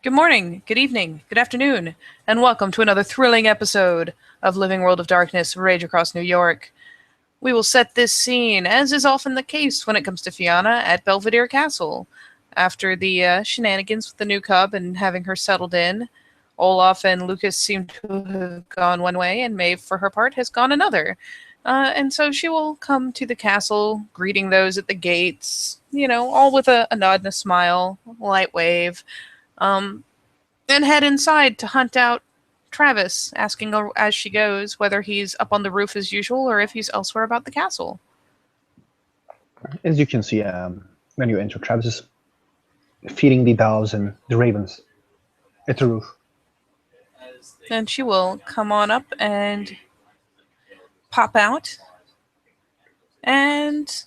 Good morning, good evening, good afternoon, and welcome to another thrilling episode of Living World of Darkness Rage Across New York. We will set this scene, as is often the case when it comes to Fiona, at Belvedere Castle. After the shenanigans with the new cub and having her settled in, Olaf and Lucas seem to have gone one way, and Maeve, for her part, has gone another. And so she will come to the castle, greeting those at the gates, all with a nod and a smile, a light wave. Um, and head inside to hunt out Travis, asking her as she goes whether he's up on the roof as usual or if he's elsewhere about the castle. As you can see, when you enter, Travis is feeding the doves and the ravens at the roof. And she will come on up and pop out and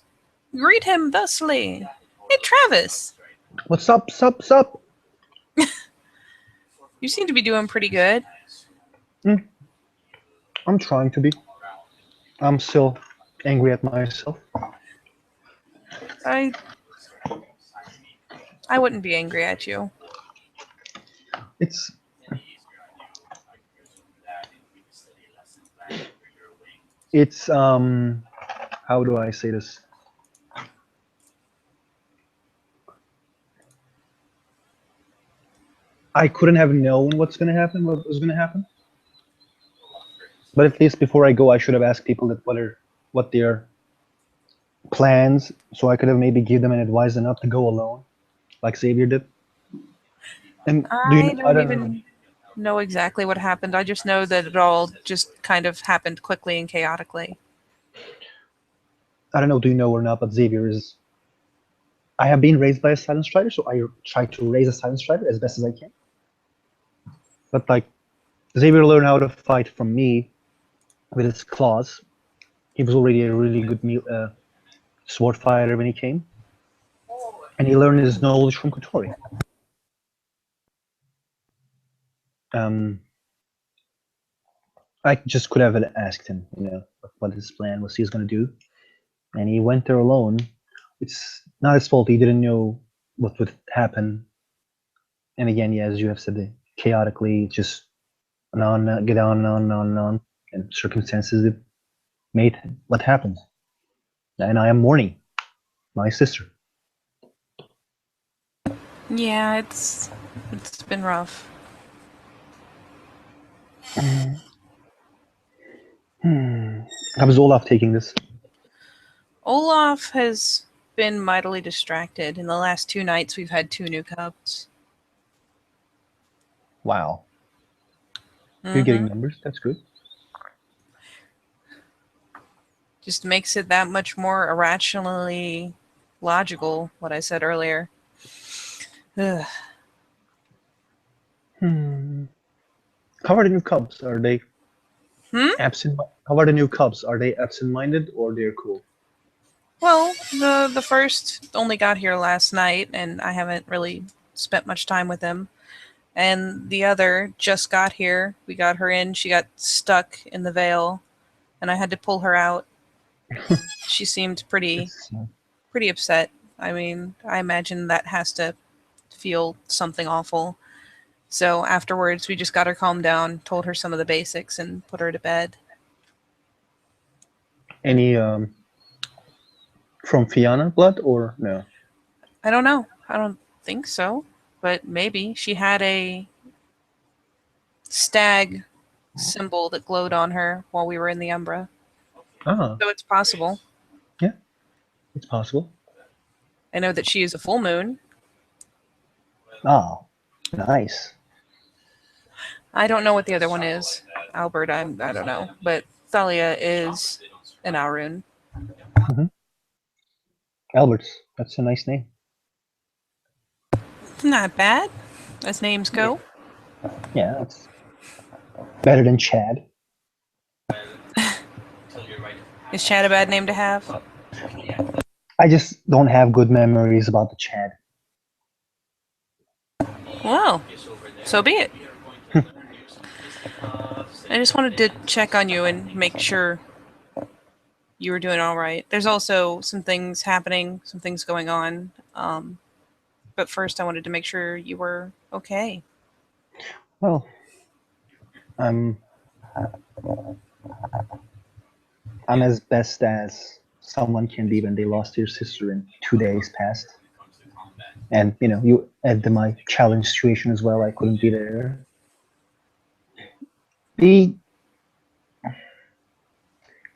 greet him thusly. Hey, Travis! What's up, sup, sup? You seem to be doing pretty good. I'm trying to be. I'm still angry at myself. I wouldn't be angry at you. It's how do I say this? I couldn't have known what was going to happen. But at least before I go, I should have asked people what their plans, so I could have maybe give them an advice and not to go alone, like Xavier did. And I don't even know exactly what happened. I just know that it all just kind of happened quickly and chaotically. I don't know, do you know or not, but Xavier is... I have been raised by a silent strider, so I try to raise a silent strider as best as I can. But like, Xavier learned how to fight from me with his claws. He was already a really good sword fighter when he came. And he learned his knowledge from Kotori. I just could have asked him, what his plan was he was going to do. And he went there alone. It's not his fault. He didn't know what would happen. And again, yeah, as you have said, chaotically, just get on, and circumstances that made what happened. And I am mourning my sister. Yeah, it's been rough. How was Olaf taking this? Olaf has been mightily distracted. In the last 2 nights, we've had 2 new cubs. Wow. You're getting numbers. That's good. Just makes it that much more irrationally logical, what I said earlier. Ugh. How are the new cubs? Are they absent? How are the new cubs? Are they absent-minded or they're cool? Well, the first only got here last night, and I haven't really spent much time with him. And the other just got here. We got her in. She got stuck in the veil, and I had to pull her out. She seemed pretty upset. I mean, I imagine that has to feel something awful. So afterwards, we just got her calmed down, told her some of the basics, and put her to bed. Any from Fiona blood or no? I don't know. I don't think so, but maybe. She had a stag symbol that glowed on her while we were in the Umbra. Ah. So it's possible. Yeah, it's possible. I know that she is a full moon. Oh, nice. I don't know what the other one is. Albert, I don't know. But Thalia is an Aurun. Albert's, that's a nice name. Not bad, as names go. Yeah, that's better than Chad. Is Chad a bad name to have? I just don't have good memories about the Chad. Well, so be it. I just wanted to check on you and make sure you were doing all right. There's also some things happening, some things going on. But first, I wanted to make sure you were okay. Well, I'm I'm as best as someone can be when they lost their sister in 2 days past. And you add to my challenge situation as well. I couldn't be there. The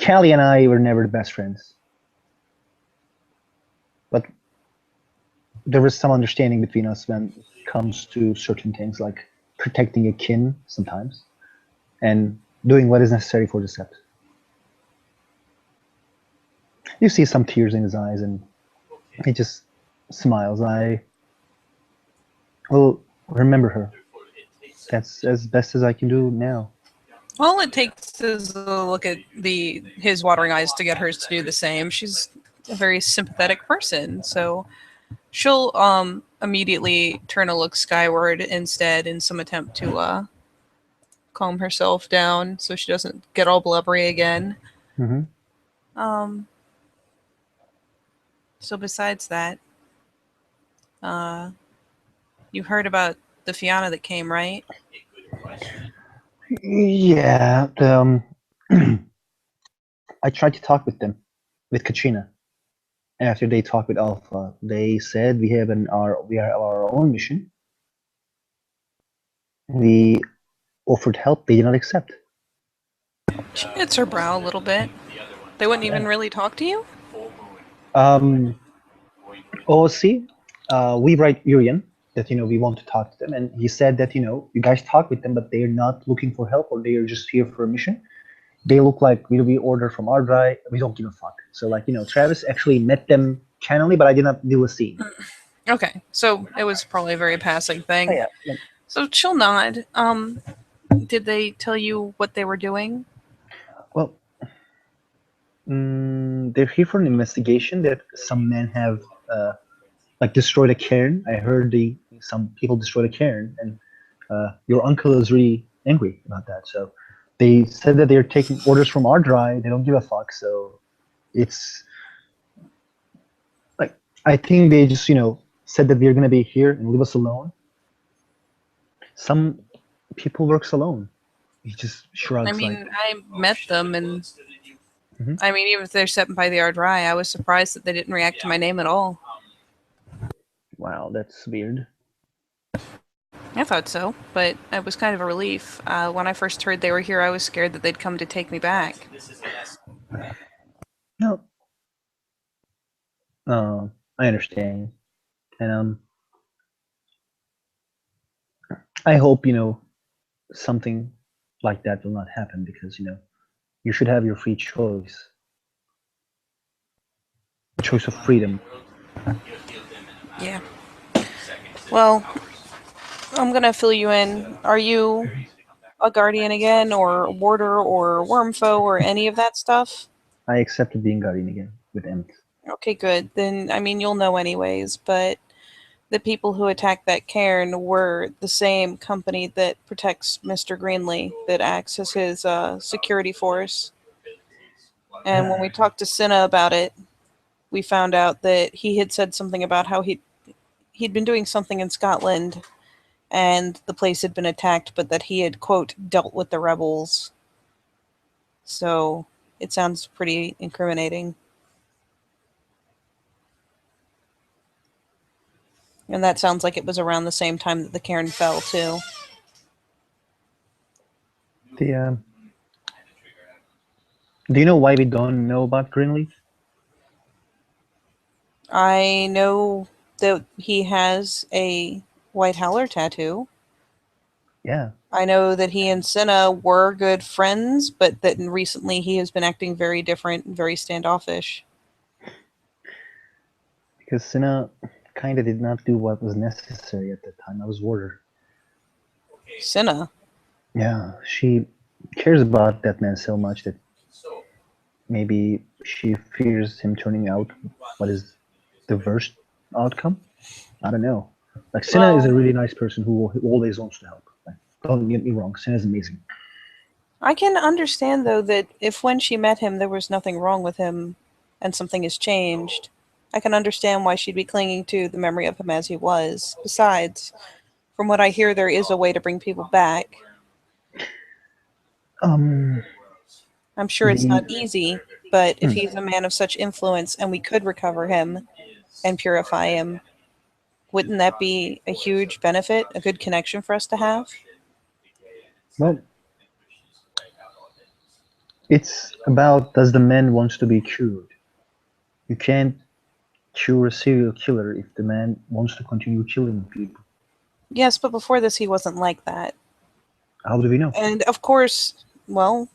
Callie and I were never the best friends, but there was some understanding between us when it comes to certain things like protecting a kin sometimes and doing what is necessary for the set. You see some tears in his eyes, and he just smiles. I will remember her. That's as best as I can do now. All it takes is a look at his watering eyes to get hers to do the same. She's a very sympathetic person, so she'll immediately turn a look skyward instead in some attempt to calm herself down so she doesn't get all blubbery again. Mm-hmm. So besides that, you heard about the Fianna that came, right? Yeah. I tried to talk with them, with Katrina. After they talked with Alpha, they said we have our own mission. We offered help. They did not accept. She knits her brow a little bit. They wouldn't even really talk to you? Um, OC, we write Urian that we want to talk to them, and he said that you guys talk with them, but they are not looking for help, or they are just here for a mission. They look like we'll be ordered from our guy. We don't give a fuck. So Travis actually met them cannily, but I did not do a scene. Okay, so it was probably a very passing thing. Oh, yeah. So she'll nod. Did they tell you what they were doing? Well, they're here for an investigation that some men have destroyed a cairn. I heard some people destroyed a cairn, and your uncle is really angry about that. So they said that they're taking orders from our dry. They don't give a fuck. So it's like I think they just said that we're gonna be here and leave us alone. Some people works alone. He just shrugs. I mean, I met them, and I mean, even if they're set by the Ardrai, I was surprised that they didn't react to my name at all. Wow, that's weird. I thought so, but it was kind of a relief. When I first heard they were here, I was scared that they'd come to take me back. No, I understand, and I hope something like that will not happen because you should have your free choice, choice of freedom. Yeah. Well, I'm gonna fill you in. Are you a guardian again, or a warder, or wormfoe, or any of that stuff? I accepted being guardian again with Emmett. Okay, good. Then, I mean, you'll know anyways, but the people who attacked that cairn were the same company that protects Mr. Greenlee, that acts as his security force. And when we talked to Cinna about it, we found out that he had said something about how he'd been doing something in Scotland and the place had been attacked, but that he had, quote, dealt with the rebels. So it sounds pretty incriminating. And that sounds like it was around the same time that the cairn fell, too. Do you know why we don't know about Greenleaf? I know that he has a White Howler tattoo. Yeah. I know that he and Cinna were good friends, but that recently he has been acting very different and very standoffish. Because Cinna kind of did not do what was necessary at the time. I was warder. Cinna? Yeah, she cares about that man so much that maybe she fears him turning out what is the worst outcome. I don't know. Like Cinna is a really nice person who always wants to help. Like, don't get me wrong, Cinna's amazing. I can understand, though, that if when she met him there was nothing wrong with him and something has changed, I can understand why she'd be clinging to the memory of him as he was. Besides, from what I hear, there is a way to bring people back. Um, I'm sure it's not the easy, but if hmm, he's a man of such influence and we could recover him and purify him, wouldn't that be a huge benefit, a good connection for us to have? well, it's about does the man wants to be cured? You can't cure a serial killer if the man wants to continue killing people. Yes, but before this, he wasn't like that. How do we know? And of course, well,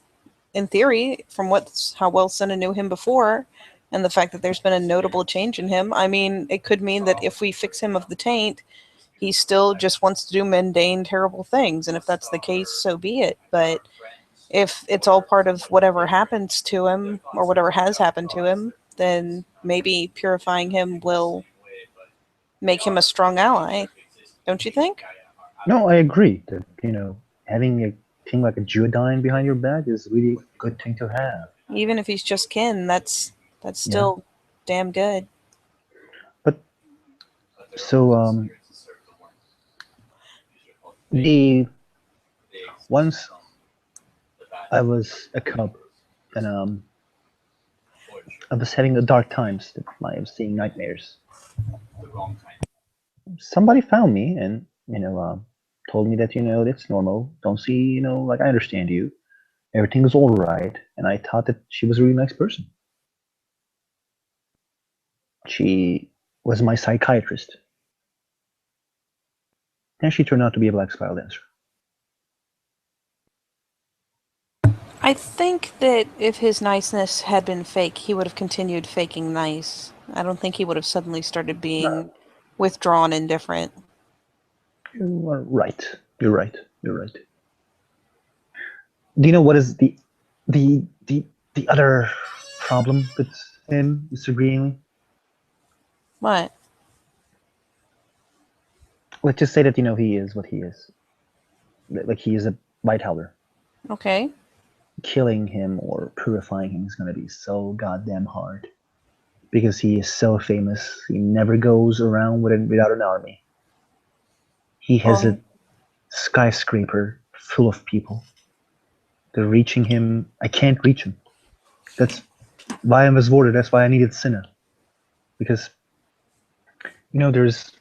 in theory, from how well Senna knew him before, and the fact that there's been a notable change in him, I mean, it could mean that if we fix him of the taint, he still just wants to do mundane, terrible things. And if that's the case, so be it. But if it's all part of whatever happens to him or whatever has happened to him, then maybe purifying him will make him a strong ally. Don't you think? No, I agree that having a thing like a duodyne behind your back is really a good thing to have. Even if he's just kin, that's Yeah, still damn good. but so the once I was a cub and I was having the dark times that I was seeing nightmares. Somebody found me and told me that it's normal. Don't see like I understand you. Everything is all right, and I thought that she was a really nice person. She was my psychiatrist, and she turned out to be a black spiral dancer. I think that if his niceness had been fake, he would have continued faking nice. I don't think he would have suddenly started No, being withdrawn and different. you are right. You're right. You're right. Do you know what is the other problem with him, Mr. Greenley? What? Let's just say that he is what he is. Like he is a white howler. Okay. Killing him or purifying him is gonna be so goddamn hard because he is so famous. He never goes around without an army. He has a Well, skyscraper full of people. They're reaching him. I can't reach him. That's why I was voted. That's why I needed Cinna. Because there's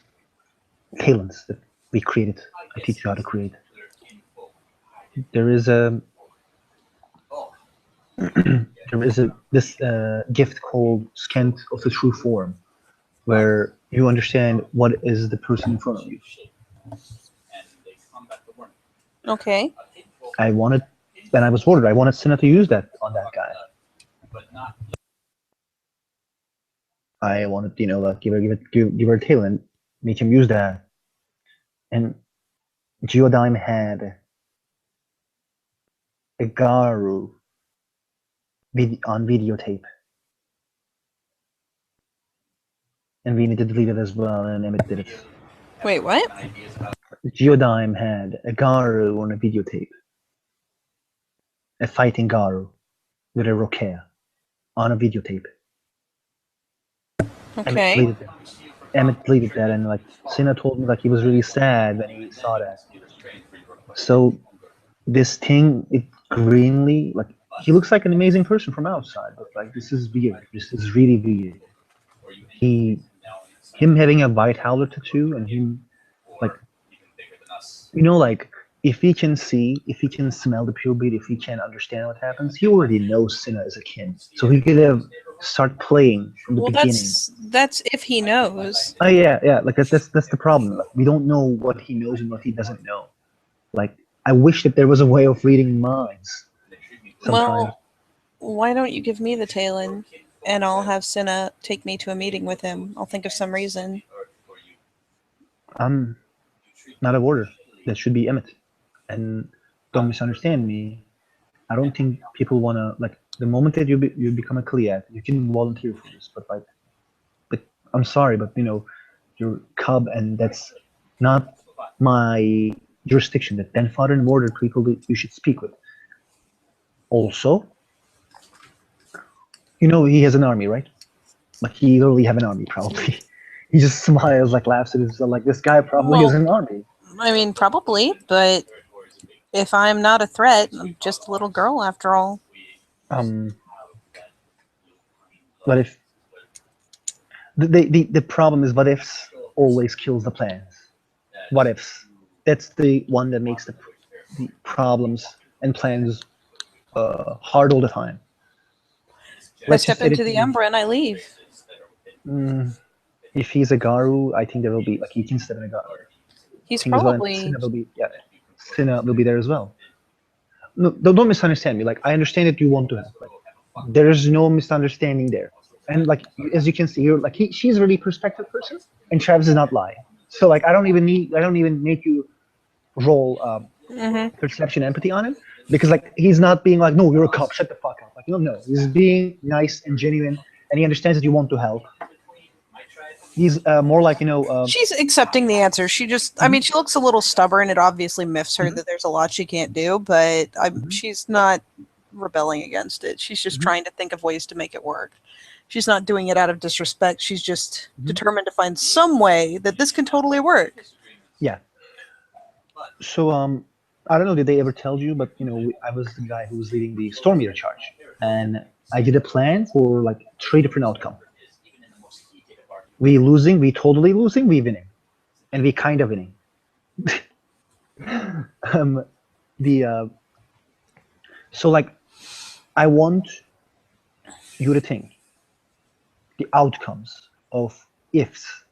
talents that we created. I teach you how to create. There is a there is a this gift called Scant of the True Form, where you understand what is the person in front of you. okay. I wanted when I was voted. I wanted Cinna to use that on that guy. I wanted like give her a talent, make him use that. And Geodyme had a Garu on videotape, and we need to delete it as well. And Emmett did it. Wait, what? Geodyme had a Garu on a videotape, a fighting Garu with a Rokea on a videotape. Emmett Okay. deleted that. Emmett deleted that, and like Cena told me, like he was really sad when he saw that. So this thing, it Greenly, like he looks like an amazing person from outside, but like this is weird. This is really weird. Him having a white howler tattoo and him like like if he can see, if he can smell the puberty, if he can understand what happens, he already knows Cinna is a kin. So he could have start playing from the Well, beginning. that's if he knows. Oh yeah. Like that's the problem. Like, we don't know what he knows and what he doesn't know. Like I wish that there was a way of reading minds. Sometimes Well, why don't you give me the Talon, and I'll have Cinna take me to a meeting with him. I'll think of some reason. I'm not a warder. That should be Emmett. And don't misunderstand me. I don't think people wanna like the moment that you become a Kaliak, you can volunteer for this. But like I'm sorry, but you're cub, and that's not my jurisdiction. That then father and warder people that you should speak with. Also, he has an army, right? Like he literally have an army probably. He just smiles, like laughs at himself, like this guy probably has Well, an army. I mean, probably, but if I'm not a threat, I'm just a little girl after all. Um, but if the problem is what ifs always kills the plans. What ifs? That's the one that makes the problems and plans hard all the time. I Let's just step say into that the Umbra and I leave. if he's a Garu, I think there will be like he can step in a Garu. He's Thing is, well, probably. Cinna will be Cinna will be there as well. No, don't misunderstand me. Like I understand that you want to help. Like there is no misunderstanding there. And like as you can see, you're like she's a really perspective person, and Travis is not lying. So like I don't even make you roll perception empathy on him because like he's not being like no you're a cop shut the fuck up like no he's being nice and genuine and he understands that you want to help. He's more like She's accepting the answer. She just, I mean, she looks a little stubborn. It obviously miffs her that there's a lot she can't do, but she's not rebelling against it. She's just trying to think of ways to make it work. She's not doing it out of disrespect. She's just determined to find some way that this can totally work. yeah. So I don't know, did they ever tell you, but I was the guy who was leading the storm meter charge, and I did a plan for like 3 different outcomes. We losing, we totally losing, we winning, and we kind of winning. The so like I want you to think the outcomes of ifs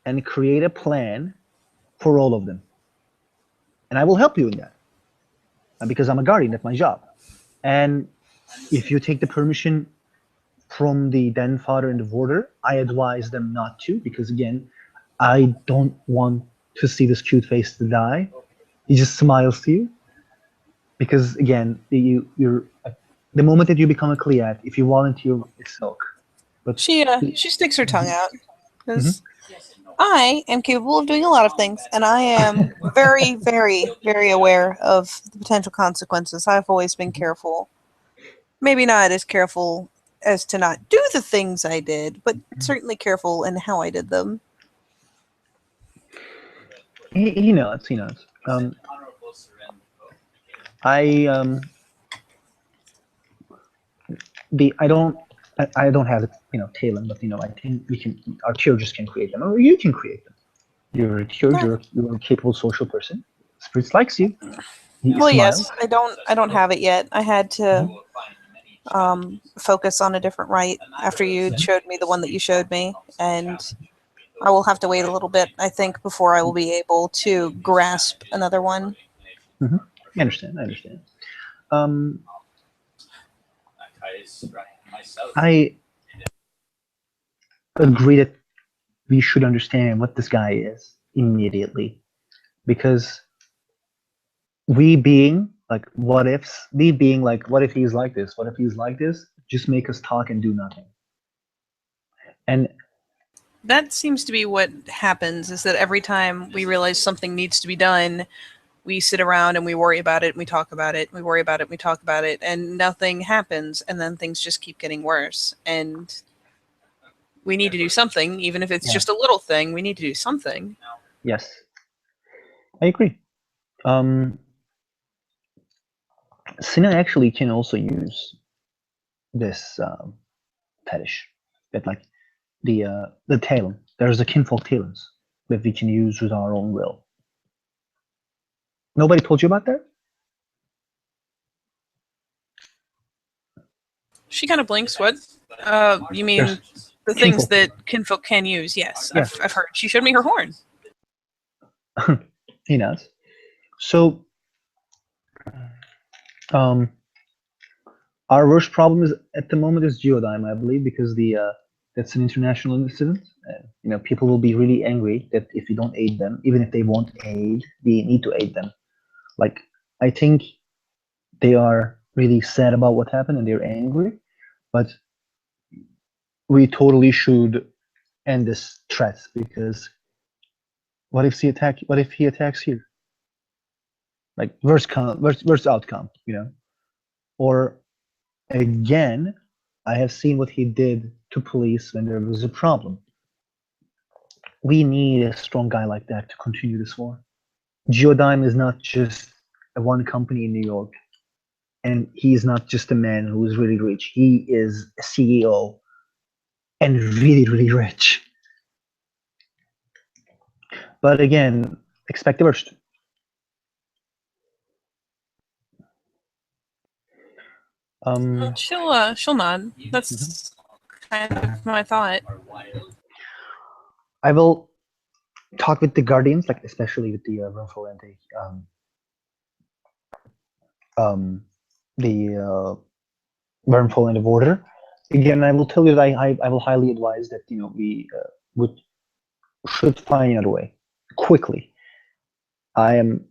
and create a plan for all of them, and I will help you in that because I'm a guardian. That's my job. And if you take the permission from the den father and the warder, I advise them not to because again, I don't want to see this cute face to die. He just smiles to you because again, you're the moment that you become a Cleat, if you volunteer, it's silk. But She sticks her tongue out because I am capable of doing a lot of things, and I am very, very, very aware of the potential consequences. I've always been careful. Maybe not as careful as to not do the things I did, but certainly careful in how I did them. he knows. He knows. I I don't have talent, but I think we can. Our Theurgers can create them, or you can create them. You're a Theurger. You're a capable social person. Spirits likes you. He Well, smiles. yes, I don't have it yet. I had to focus on a different rite after you showed me the one that you showed me, and I will have to wait a little bit, I think, before I will be able to grasp another one. I understand. I agree that we should understand what this guy is immediately because we being like what ifs, we being like what if he's like this, what if he's like this, just make us talk and do nothing. And That seems to be what happens, is that every time we realize something needs to be done, we sit around and we worry about it and we talk about it, we worry about it, we talk about it, and nothing happens, and then things just keep getting worse. And we need to do something, even if it's just a little thing, we need to do something. yes, I agree. Sina actually can also use this fetish, that like the talent. There's a kinfolk talents that we can use with our own will. Nobody told you about that? She kind of blinks. What? You mean There's the things kinfolk. that kinfolk can use? Yes, Yeah. I've heard. She showed me her horn. He knows. So, our worst problem is at the moment is Geodyne, I believe, because that's an international incident. People will be really angry that if we don't aid them, even if they want aid, we need to aid them. Like, I think they are really sad about what happened and they're angry, but we totally should end this threat because what if he attacks here? Like worst outcome, or again, I have seen what he did to police when there was a problem. We need a strong guy like that to continue this war. Geodyne is not just a one company in New York, and he is not just a man who is really rich. He is a CEO and really, really rich. But again, expect the worst. She'll nod. That's kind of my thought. I will talk with the Guardians, like especially with the Runful and the Wormful and the Border. Again, I will tell you that I will highly advise that we would should find another way quickly. I am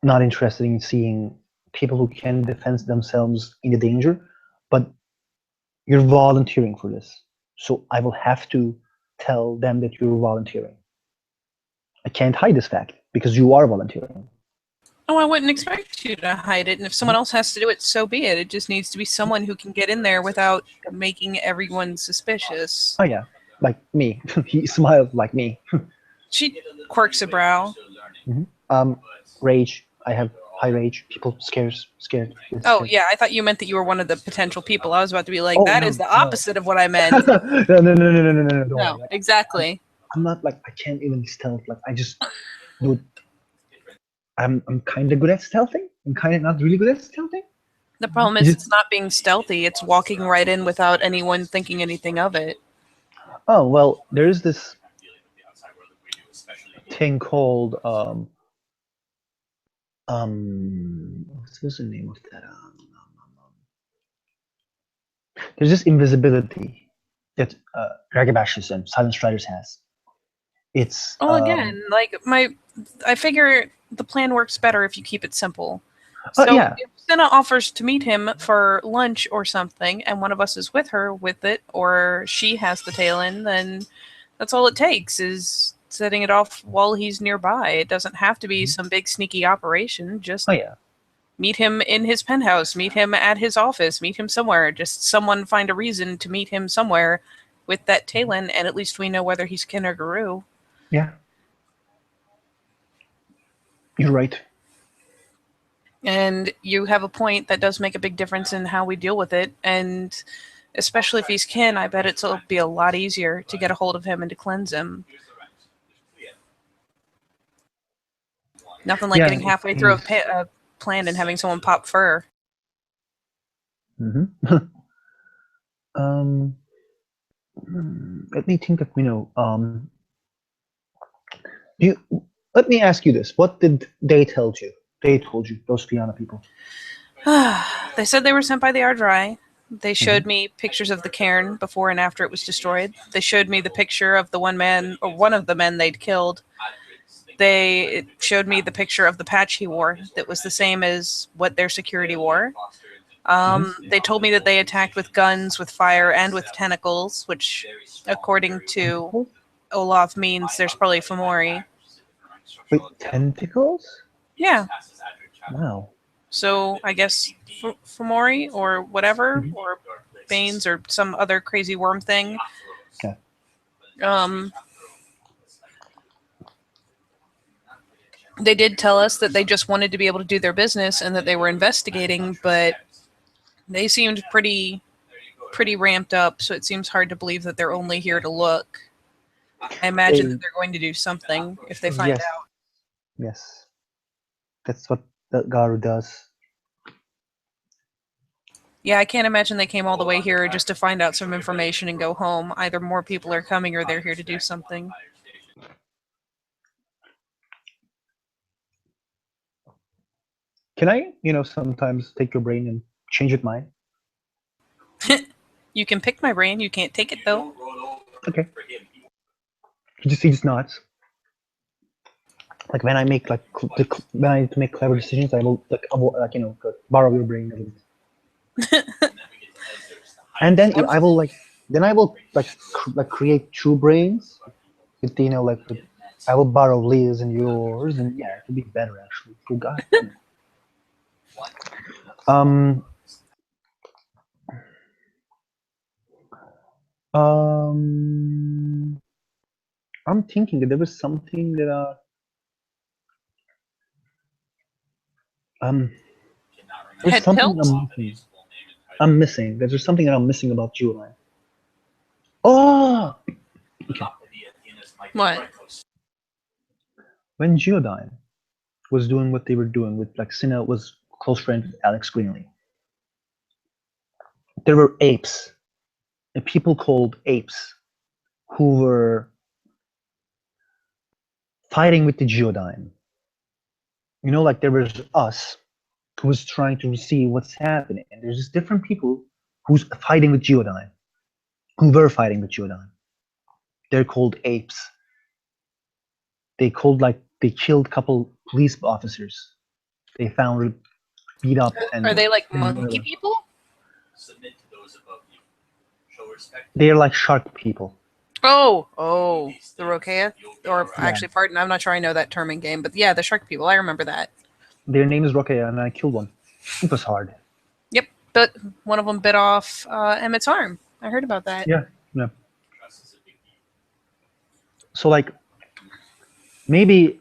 not interested in seeing people who can defend themselves in the danger, but you're volunteering for this. So I will have to tell them that you're volunteering. I can't hide this fact because you are volunteering. Oh, I wouldn't expect you to hide it, and if someone else has to do it, so be it. It just needs to be someone who can get in there without making everyone suspicious. Oh yeah, like me. He smiled like me. She quirks a brow. Rage. I have high rage. People scared. Oh, yeah, I thought you meant that you were one of the potential people. I was about to be like, Oh, that no, is the no. opposite of what I meant. No. Don't No, worry. Like, exactly. I'm not like I can't even stealth. Like I just do it. I'm kind of good at stealthing. I'm kind of not really good at stealthing. The problem is it's not being stealthy. It's walking right in without anyone thinking anything of it. Oh well, there's this thing called what's the name of that? There's this invisibility that Ragabashis and Silent Striders has. It's again, like I figure the plan works better if you keep it simple. So yeah. if Senna offers to meet him for lunch or something, and one of us is with her with it, or she has the tail end, then that's all it takes is setting it off while he's nearby. It doesn't have to be some big sneaky operation. Just meet him in his penthouse, meet him at his office, meet him somewhere. Just someone find a reason to meet him somewhere with that tail end, and at least we know whether he's kin or Guru. Yeah. You're right. And you have a point that does make a big difference in how we deal with it. And especially if he's kin, I bet it'll be a lot easier to get a hold of him and to cleanse him. Nothing like getting halfway through a plan and having someone pop fur. Let me think of let me ask you this. What did they tell you? They told you, those Fianna people. They said they were sent by the Ardrai. They showed me pictures of the cairn before and after it was destroyed. They showed me the picture of the one man, or one of the men they'd killed. They showed me the picture of the patch he wore that was the same as what their security wore. They told me that they attacked with guns, with fire, and with tentacles, which, according to Olaf, means there's probably Fomori. Wait, tentacles? Yeah. Wow. So I guess Fomori or whatever, or Banes or some other crazy worm thing. Okay. They did tell us that they just wanted to be able to do their business and that they were investigating, but they seemed pretty ramped up, so it seems hard to believe that they're only here to look. I imagine that they're going to do something if they find out. Yes. That's what the Garu does. Yeah, I can't imagine they came all the way here just to find out some information and go home. Either more people are coming or they're here to do something. Can I, sometimes take your brain and change it mine? You can pick my brain, you can't take it though. Okay. He just nods. Like when I make when I make clever decisions, I will borrow your brain a little. And then I will create two brains. With I will borrow Leah's and yours, and yeah, it will be better actually. Oh God. I'm thinking that there was something that there's Head something tilt? I'm missing. There's something that I'm missing about July. Oh, What? when Geodyne was doing what they were doing with, like, Cinna was close friend with Alex Greenlee. There were apes, and people called apes, who were fighting with the Geodyne. You know, like there was us, who was trying to see what's happening, and there's just different people who's fighting with Geodyne, who were fighting with Geodyne. They're called apes. They killed a couple police officers. They found beat up Are and they like monkey people? they're like shark people. Oh, the Rokea? Or actually, pardon, I'm not sure I know that term in game, but yeah, the shark people. I remember that. Their name is Rokea, and I killed one. It was hard. Yep, but one of them bit off Emmett's arm. I heard about that. Yeah. So, like, maybe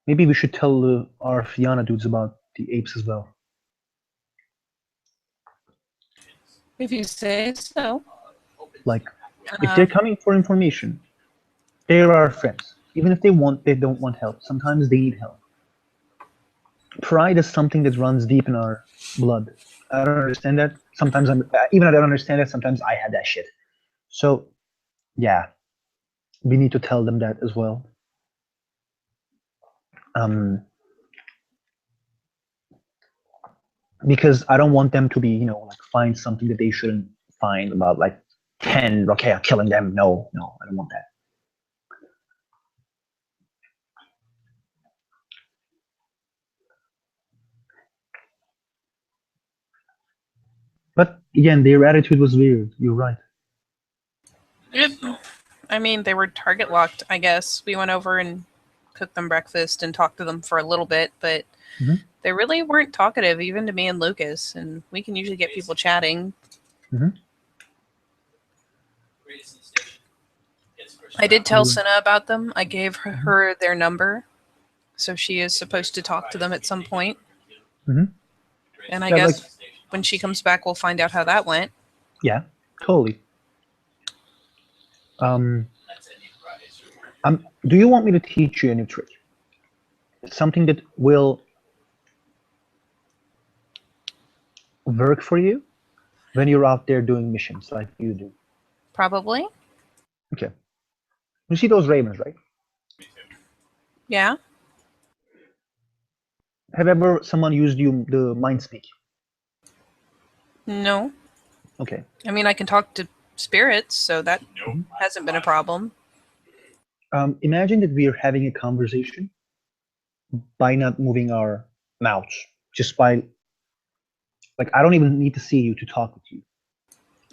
maybe we should tell our Fianna dudes about the apes as well. If you say so. Like, if they're coming for information, they're our friends. Even if they don't want help. Sometimes they need help. Pride is something that runs deep in our blood. I don't understand that. Sometimes I don't understand that. Sometimes I had that shit. So, yeah, we need to tell them that as well. Because I don't want them to be, like, find something that they shouldn't find about, like, 10 Rokea killing them. No, I don't want that. But again, their attitude was weird. You're right. I mean, they were target locked, I guess. We went over and cooked them breakfast and talked to them for a little bit, but they really weren't talkative, even to me and Lucas, and we can usually get people chatting. I did tell Cinna about them. I gave her their number, so she is supposed to talk to them at some point. And I guess when she comes back, we'll find out how that went. Yeah, totally. Do you want me to teach you a new trick? Something that will work for you when you're out there doing missions like you do. Probably. Okay. You see those ravens, right? Yeah. Have ever someone used the mind speak? No. Okay. I mean, I can talk to spirits, so that hasn't been a problem. Imagine that we are having a conversation by not moving our mouths, just by, like, I don't even need to see you to talk with you.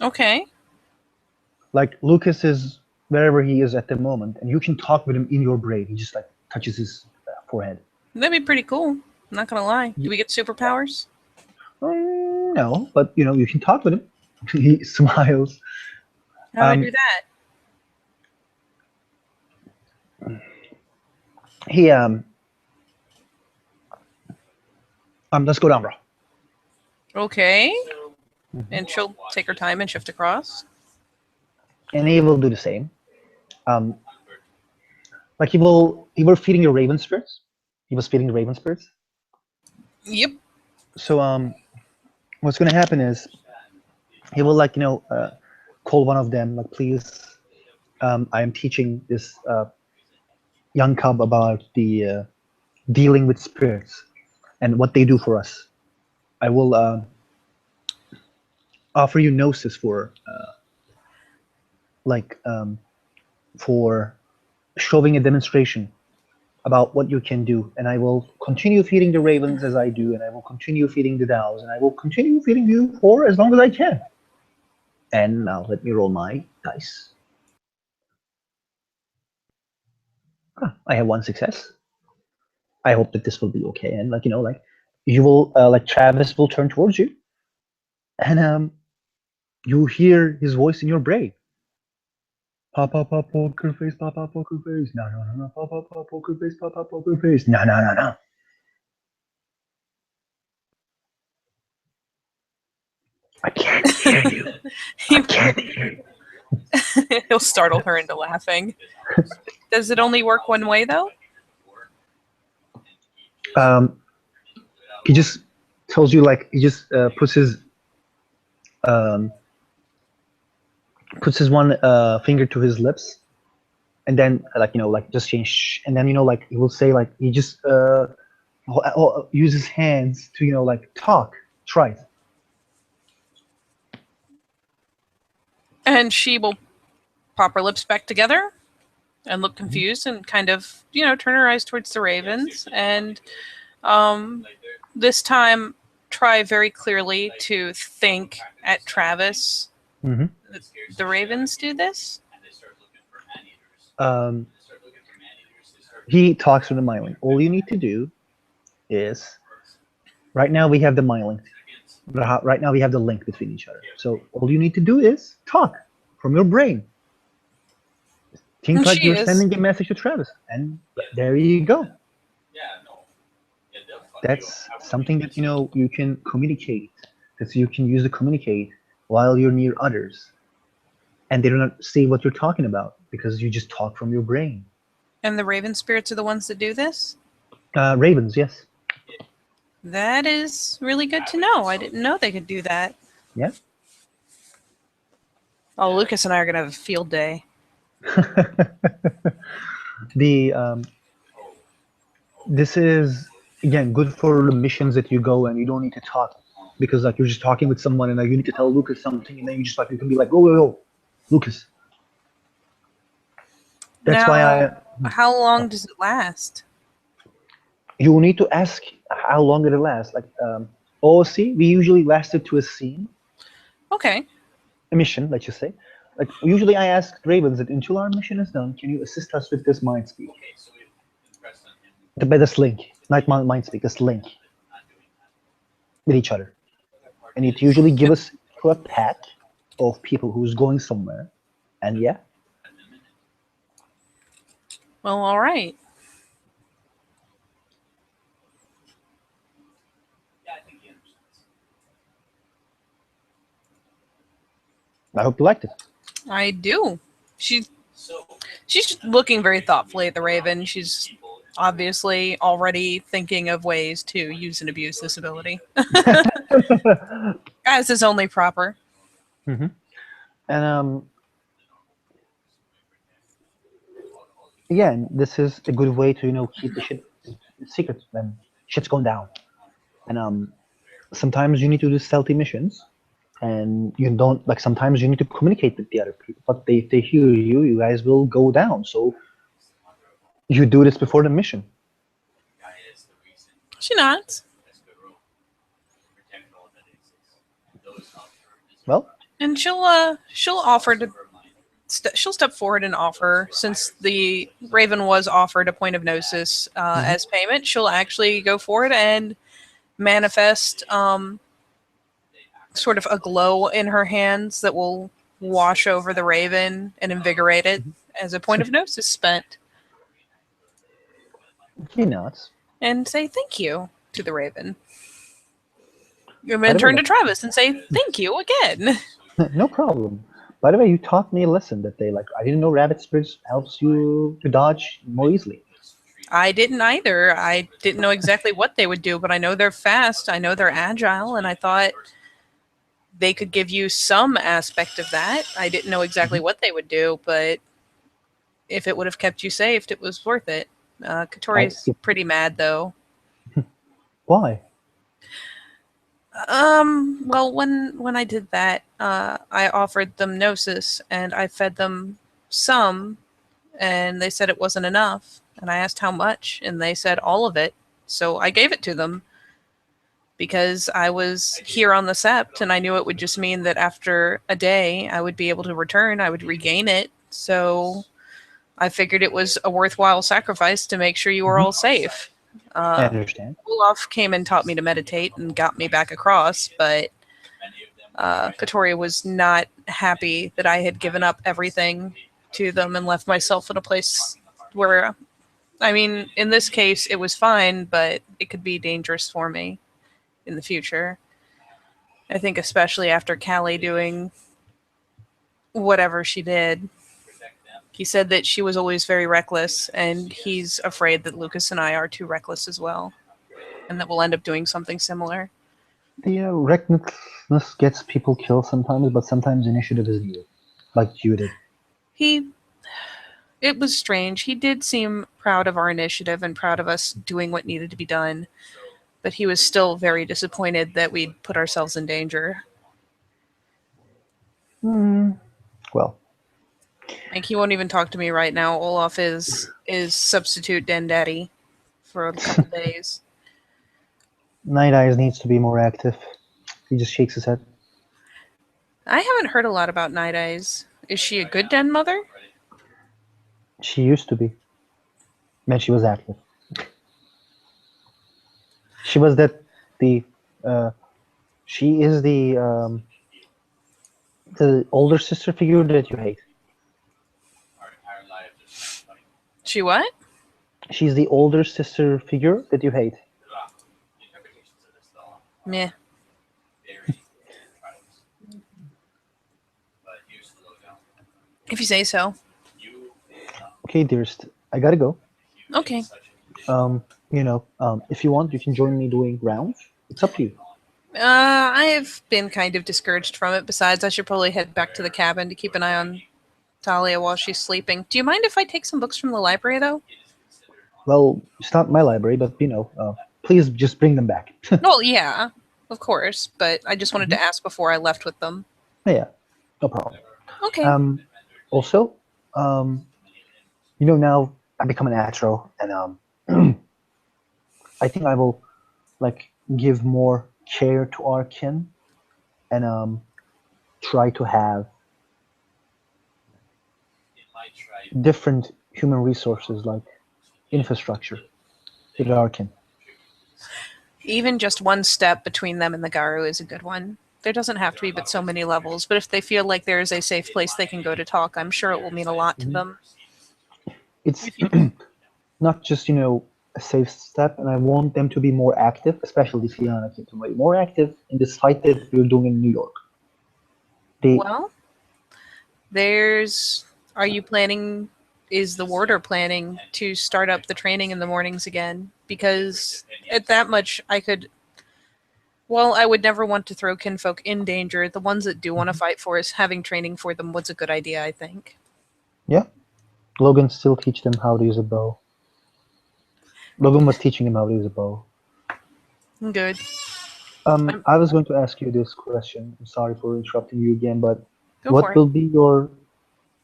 Okay. Like, Lucas is wherever he is at the moment, and you can talk with him in your brain. He just, like, touches his forehead. That'd be pretty cool. I'm not gonna lie. Do we get superpowers? No, but you can talk with him. He smiles. How do I do that? Let's go down, bro. Okay. And she'll take her time and shift across. And he will do the same. Like, he were feeding the raven spirits. He was feeding the raven spirits. Yep. So what's gonna happen is he will, like, call one of them, like, please, I am teaching this young cub about the dealing with spirits and what they do for us. I will offer you gnosis for for showing a demonstration about what you can do, and I will continue feeding the ravens as I do, and I will continue feeding the dows, and I will continue feeding you for as long as I can. And now let me roll my dice. I have one success. I hope that this will be okay. And like like you will like Travis will turn towards you, and you hear his voice in your brain. Pop pop pop poker face, pop pop poker face. No no no no. Pop pop pop poker face, pop pop poker face. No no no no. I can't hear you. I can't hear you. He'll startle her into laughing. Does it only work one way though? Um, he just tells you like he just um puts his one finger to his lips, and then like like just change, and then like he will say like he just use his hands to like talk. Try it. And she will pop her lips back together and look confused and kind of, turn her eyes towards the ravens. And this time, try very clearly to think at Travis. Mm-hmm. The ravens do this? Um, he talks to the mind link. All you need to do is right now we have the mind link. Right now we have the link between each other. So all you need to do is talk from your brain. Think like you're sending a message to Travis, and there you go. That's something that you can communicate. That you can use to communicate while you're near others, and they do not see what you're talking about because you just talk from your brain. And the raven spirits are the ones that do this? Ravens, yes. That is really good to know. I didn't know they could do that. Yeah. Oh, Lucas and I are gonna have a field day. This is again good for the missions that you go and you don't need to talk because like you're just talking with someone and like you need to tell Lucas something and then you just like you can be like oh Lucas. That's now, why how long does it last? You will need to ask how long did it last. Like OOC, we usually lasted to a scene. Okay. A mission, let's just say. Like usually I ask Ravens that until our mission is done, can you assist us with this mind speak? This link. Not mind speak, this link. With each other. And it usually give us a pack of people who's going somewhere. And yeah. Well, all right. I hope you liked it. I do. She's looking very thoughtfully at the raven. She's obviously already thinking of ways to use and abuse this ability. As is only proper. Mm-hmm. And again, this is a good way to keep the shit secret when shit's going down. And sometimes you need to do stealthy missions, and you don't like. Sometimes you need to communicate with the other people, but if they hear you, you guys will go down. So you do this before the mission. She nods. Well, and she'll offer to. She'll step forward and offer, since the raven was offered a point of gnosis as payment, she'll actually go forward and manifest sort of a glow in her hands that will wash over the raven and invigorate it as a point of gnosis spent. She nods. And say thank you to the raven. And then turn to Travis and say thank you again. No problem. By the way, you taught me a lesson that day. Like, I didn't know rabbit spirits helps you to dodge more easily. I didn't either. I didn't know exactly what they would do, but I know they're fast. I know they're agile, and I thought they could give you some aspect of that. I didn't know exactly what they would do, but if it would have kept you safe, it was worth it. Katori's pretty mad, though. Why? Well, when I did that, I offered them gnosis, and I fed them some, and they said it wasn't enough. And I asked how much, and they said all of it. So I gave it to them because I was here on the sept, and I knew it would just mean that after a day, I would be able to return. I would regain it. So I figured it was a worthwhile sacrifice to make sure you were all safe. I understand. Olaf came and taught me to meditate and got me back across, but Katoria was not happy that I had given up everything to them and left myself in a place where, I mean, in this case, it was fine, but it could be dangerous for me in the future. I think especially after Callie doing whatever she did. He said that she was always very reckless, and he's afraid that Lucas and I are too reckless as well, and that we'll end up doing something similar. The recklessness gets people killed sometimes, but sometimes initiative is needed, like you did. It was strange. He did seem proud of our initiative and proud of us doing what needed to be done, but he was still very disappointed that we'd put ourselves in danger. Well, Like, he won't even talk to me right now. Olaf is substitute Den Daddy for a couple days. Night Eyes needs to be more active. He just shakes his head. I haven't heard a lot about Night Eyes. Is she a good den mother? She used to be. When she was active. She was she is the older sister figure that you hate. She what? She's the older sister figure that you hate. Meh. If you say so. Okay, dearest, I gotta go. Okay. If you want, you can join me doing rounds. It's up to you. I've been kind of discouraged from it. Besides, I should probably head back to the cabin to keep an eye on Talia while she's sleeping. Do you mind if I take some books from the library, though? Well, it's not my library, but please just bring them back. Well, yeah, of course. But I just wanted to ask before I left with them. Yeah, no problem. Okay. Also, now I become an atro, and I think I will give more care to our kin, and try to have different human resources like infrastructure with our kin. Even just one step between them and the Garu is a good one. There doesn't have to be but so many levels, but if they feel like there is a safe place they can go to talk, I'm sure it will mean a lot to them. It's not just, a safe step, and I want them to be more active, especially Fiona, to be more active in this fight that we're doing in New York. Well, are you planning, is the warder planning to start up the training in the mornings again? Because at that much, I would never want to throw kinfolk in danger. The ones that do want to fight for us, having training for them was a good idea, I think. Yeah. Logan still teach them how to use a bow. Logan was teaching him how to use a bow. Good. I was going to ask you this question. I'm sorry for interrupting you again, but what will be your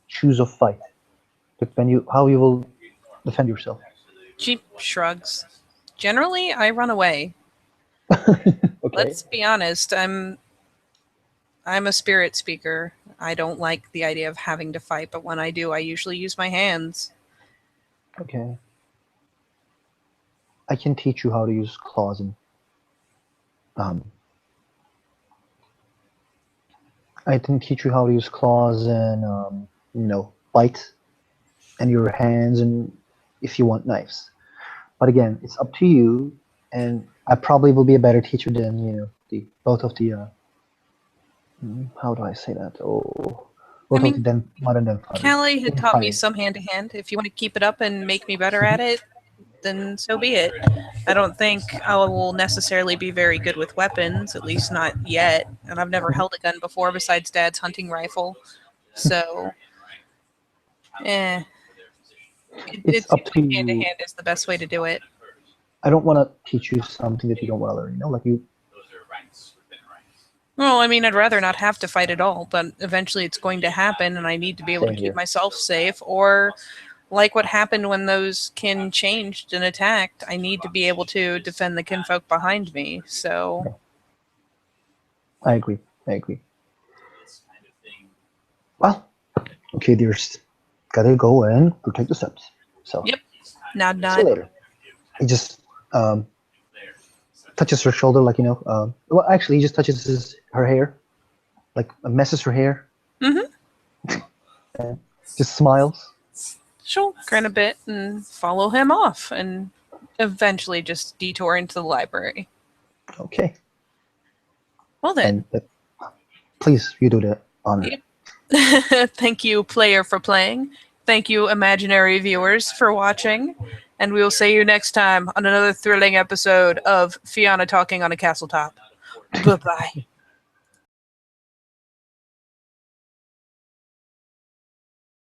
choose of fight? How you will defend yourself? She shrugs. Generally, I run away. Okay. Let's be honest. I'm a spirit speaker. I don't like the idea of having to fight, but when I do, I usually use my hands. Okay. I can teach you how to use claws and I can teach you how to use claws and bite and your hands, and if you want knives. But again, it's up to you, and I probably will be a better teacher than both of the how do I say that? Both of them modern and Callie had taught me some hand to hand. If you want to keep it up and make me better at it, then so be it. I don't think I will necessarily be very good with weapons, at least not yet. And I've never held a gun before besides Dad's hunting rifle. So, it's up to you. Hand to hand is the best way to do it. I don't want to teach you something that you don't want to learn. Like you. Well, I mean, I'd rather not have to fight at all, but eventually it's going to happen, and I need to be able to keep myself safe. Or, like what happened when those kin changed and attacked, I need to be able to defend the kinfolk behind me. So, I agree. Well, okay, dearest. Gotta go and protect the steps. So. Yep. Nod. See you later. touches her shoulder, like well, actually, he just touches her hair, like messes her hair, and just smiles. She'll grin a bit and follow him off, and eventually just detour into the library. Okay. Well then. And please, you do the honor. Yep. Thank you, player, for playing. Thank you, imaginary viewers, for watching. And we will see you next time on another thrilling episode of Fiona Talking on a Castle Top. Bye-bye.